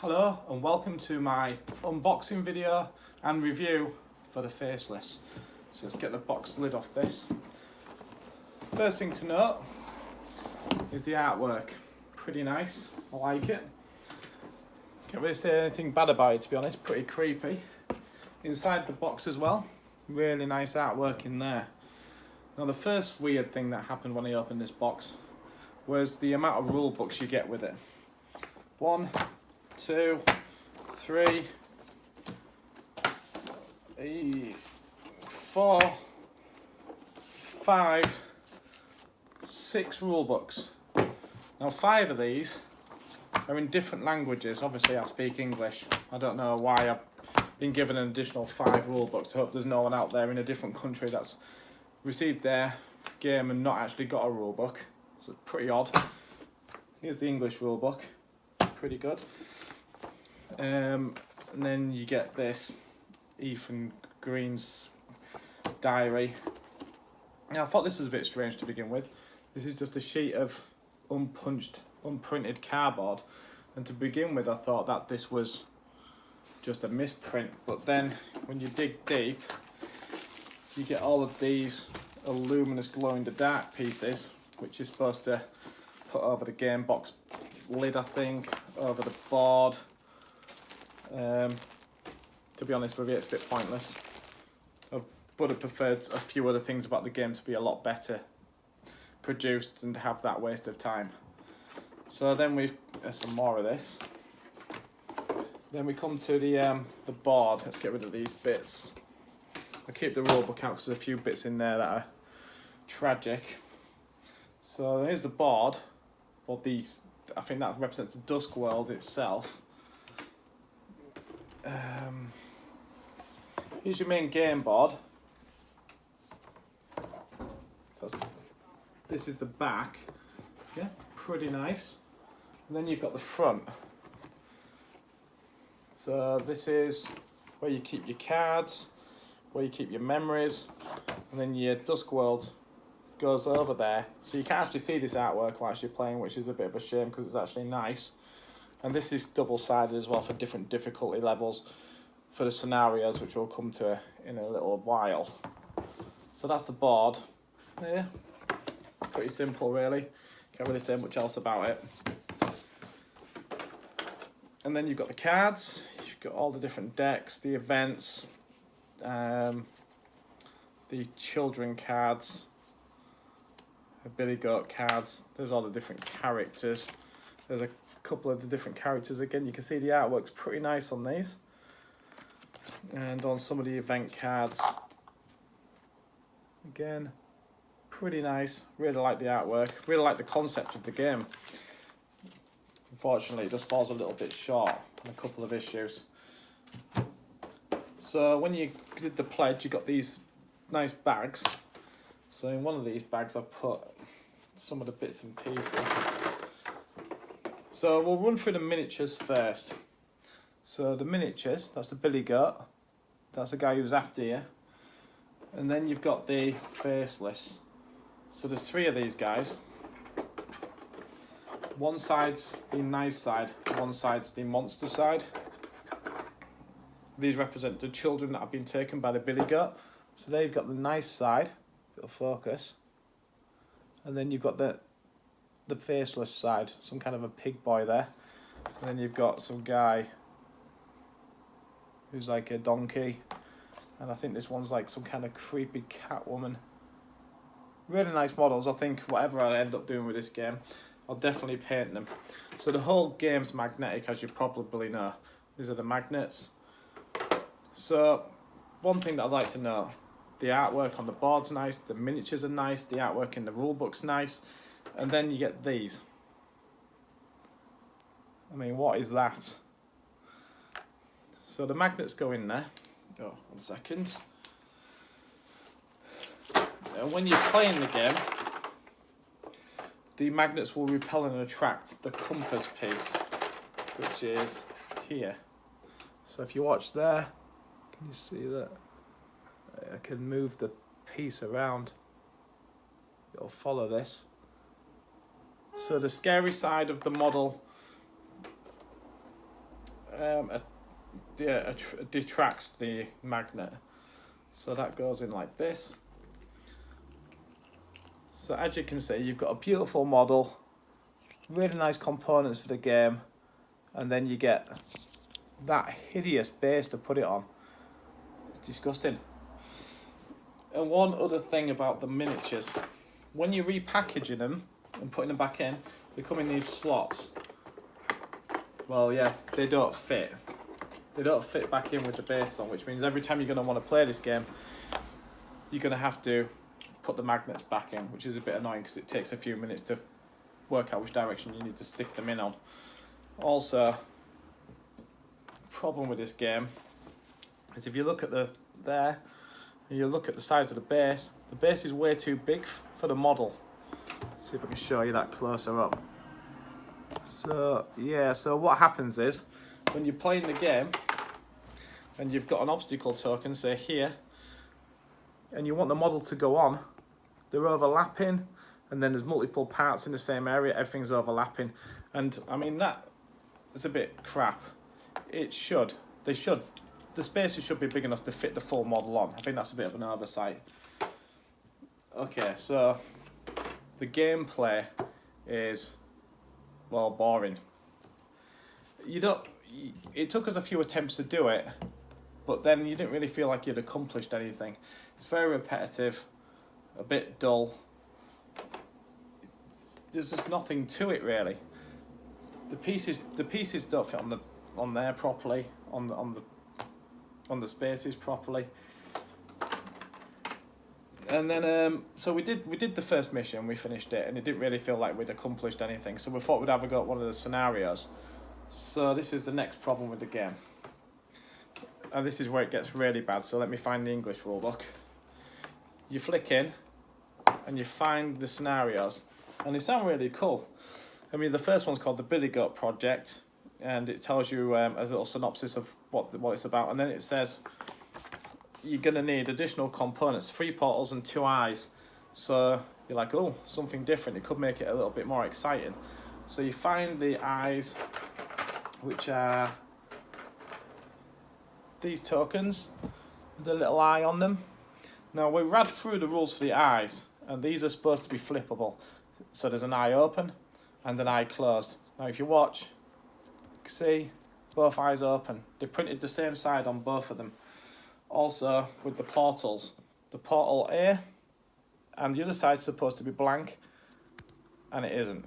Hello and welcome to my unboxing video and review for the Faceless. So let's get the box lid off this. First thing to note is the artwork. Pretty nice, I like it. Can't really say anything bad about it, to be honest, pretty creepy. Inside the box as well, really nice artwork in there. Now the first weird thing that happened when I opened this box was the amount of rule books you get with it. 1, 2, 3, 4, 5, 6 rule books. Now 5 of these are in different languages. Obviously I speak English. I don't know why I've been given an additional 5 rule books. I hope there's no one out there in a different country that's received their game and not actually got a rule book. So it's pretty odd. Here's the English rule book. Pretty good. And then you get this Ethan Green's diary. Now I thought this was a bit strange to begin with. This is just a sheet of unpunched, unprinted cardboard, and to begin with I thought that this was just a misprint, but then when you dig deep you get all of these luminous glow in the dark pieces which is supposed to put over the game box lid, I think, over the board. To be honest with you, it's a bit pointless. I would have preferred a few other things about the game to be a lot better produced and to have that waste of time. So then there's some more of this. Then we come to the board. Let's get rid of these bits. I keep the rule book out because there's a few bits in there that are tragic. So here's the board. Well, I think that represents the Dusk World itself. Here's your main game board. So this is the back. Yeah, pretty nice. And then you've got the front. So this is where you keep your cards, where you keep your memories, and then your Dusk World goes over there. So you can actually see this artwork while actually playing, which is a bit of a shame because it's actually nice. And this is double-sided as well for different difficulty levels for the scenarios, which we'll come to in a little while. So that's the board. Yeah, pretty simple really. Can't really say much else about it. And then you've got the cards. You've got all the different decks, the events, the children cards, the Billy Goat cards. There's all the different characters. There's a couple of the different characters again. You can see the artwork's pretty nice on these. And on some of the event cards, again, pretty nice. Really like the artwork. Really like the concept of the game. Unfortunately, it just falls a little bit short on a couple of issues. So when you did the pledge, you got these nice bags. So in one of these bags I've put some of the bits and pieces. So we'll run through the miniatures first. So the miniatures, that's the Billy Goat. That's the guy who's after you. And then you've got the Faceless. So there's 3 of these guys. One side's the nice side, one side's the monster side. These represent the children that have been taken by the Billy Goat. So there you've got the nice side, it'll focus. And then you've got the faceless side, some kind of a pig boy there. And then you've got some guy who's like a donkey. And I think this one's like some kind of creepy cat woman. Really nice models. I think whatever I end up doing with this game, I'll definitely paint them. So the whole game's magnetic, as you probably know. These are the magnets. So one thing that I'd like to know, the artwork on the board's nice, the miniatures are nice, the artwork in the rulebook's nice, and then you get these. I mean, what is that? So the magnets go in there. Oh, 1 second. And when you're playing the game, the magnets will repel and attract the compass piece, which is here. So if you watch there, can you see that? I can move the piece around. It'll follow this. So the scary side of the model detracts the magnet. So that goes in like this. So as you can see, you've got a beautiful model, really nice components for the game, and then you get that hideous base to put it on. It's disgusting. And one other thing about the miniatures, when you're repackaging them and putting them back in, they come in these slots. Well, yeah, they don't fit. They don't fit back in with the base on, which means every time you're going to want to play this game, you're going to have to put the magnets back in, which is a bit annoying because it takes a few minutes to work out which direction you need to stick them in on. Also, problem with this game is if you look at there and you look at the size of the base is way too big for the model. Let's see if I can show you that closer up. So yeah, so what happens is when you're playing the game and you've got an obstacle token, say here, and you want the model to go on, they're overlapping, and then there's multiple parts in the same area, everything's overlapping, and I mean that is a bit crap. The spaces should be big enough to fit the full model on. I think that's a bit of an oversight. Okay, so the gameplay is, well, boring. It took us a few attempts to do it, but then you didn't really feel like you'd accomplished anything. It's very repetitive, a bit dull. There's just nothing to it really. The pieces don't fit on there properly, on the spaces properly. And then so we did the first mission, we finished it, and it didn't really feel like we'd accomplished anything. So we thought we'd have a go at one of the scenarios. So this is the next problem with the game. And this is where it gets really bad. So let me find the English rulebook. You flick in and you find the scenarios, and they sound really cool. I mean, the first one's called the Billy Goat Project, and it tells you a little synopsis of what it's about, and then it says you're going to need additional components, 3 portals and 2 eyes. So you're like, oh, something different. It could make it a little bit more exciting. So you find the eyes, which are these tokens, the little eye on them. Now we read through the rules for the eyes, and these are supposed to be flippable. So there's an eye open and an eye closed. Now if you watch, you can see both eyes open. They printed the same side on both of them. Also with the portals, the portal A and the other side's supposed to be blank, and it isn't.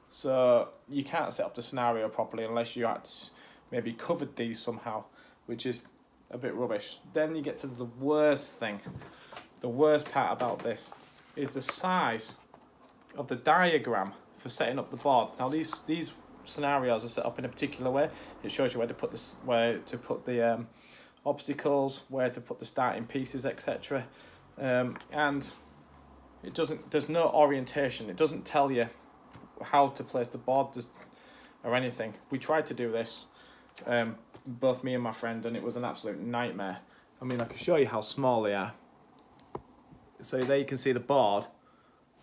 So you can't set up the scenario properly unless you had to maybe covered these somehow, which is a bit rubbish. Then you get to the worst thing. The worst part about this is the size of the diagram for setting up the board. Now these scenarios are set up in a particular way. It shows you where to put the obstacles, where to put the starting pieces, etc. And it doesn't. There's no orientation. It doesn't tell you how to place the board or anything. We tried to do this, both me and my friend, and it was an absolute nightmare. I mean, I can show you how small they are. So there you can see the board,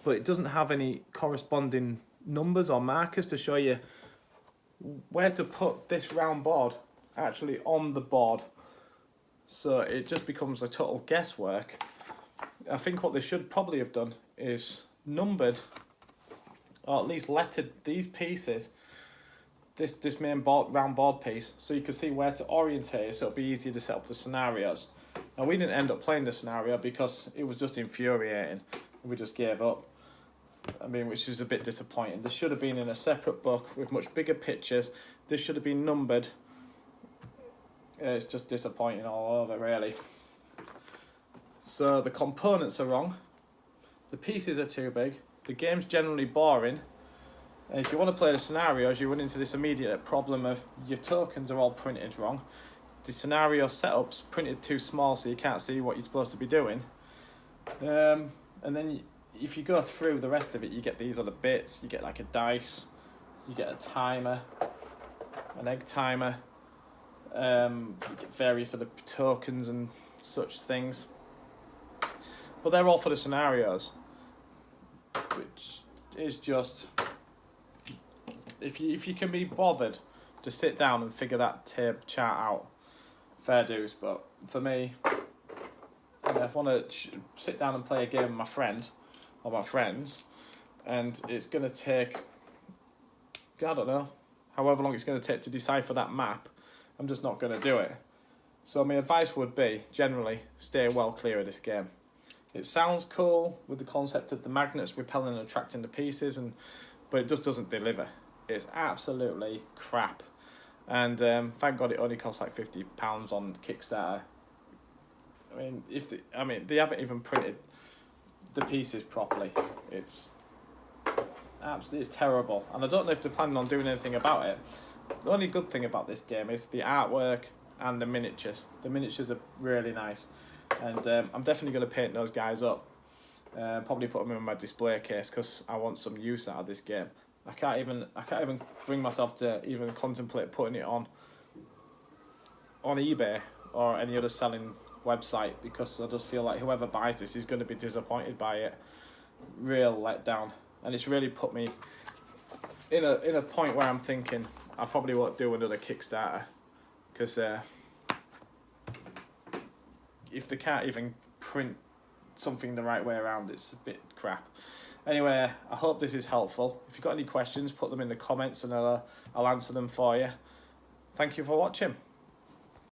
but it doesn't have any corresponding numbers or markers to show you where to put this round board actually on the board. So it just becomes a total guesswork. I think what they should probably have done is numbered, or at least lettered these pieces, this main board, round board piece, so you can see where to orientate, so it'll be easier to set up the scenarios. Now we didn't end up playing the scenario because it was just infuriating. We just gave up. I mean, which is a bit disappointing. This should have been in a separate book with much bigger pictures. This should have been numbered. It's just disappointing all over, really. So the components are wrong. The pieces are too big. The game's generally boring. And if you want to play the scenarios, you run into this immediate problem of your tokens are all printed wrong. The scenario setup's printed too small, so you can't see what you're supposed to be doing. And then if you go through the rest of it, you get these other bits. You get like a dice, you get a timer, an egg timer, you get various other tokens and such things. But they're all for the scenarios, which is just, if you can be bothered to sit down and figure that chart out. Fair dues, but for me, if I want to sit down and play a game with my friend or my friends, and it's going to take, I don't know, however long it's going to take to decipher that map, I'm just not going to do it. So my advice would be, generally, stay well clear of this game. It sounds cool with the concept of the magnets repelling and attracting the pieces, but it just doesn't deliver. It's absolutely crap. And thank God it only costs like £50 on Kickstarter. They haven't even printed the pieces properly. It's absolutely terrible, and I don't know if they're planning on doing anything about it. The only good thing about this game is the artwork and the miniatures. The miniatures are really nice, and I'm definitely going to paint those guys up. Probably put them in my display case because I want some use out of this game. I can't even bring myself to even contemplate putting it on eBay or any other selling website, because I just feel like whoever buys this is going to be disappointed by it. Real letdown, and it's really put me in a point where I'm thinking I probably won't do another Kickstarter, because if they can't even print something the right way around, it's a bit crap. Anyway, I hope this is helpful. If you've got any questions, put them in the comments and I'll answer them for you. Thank you for watching.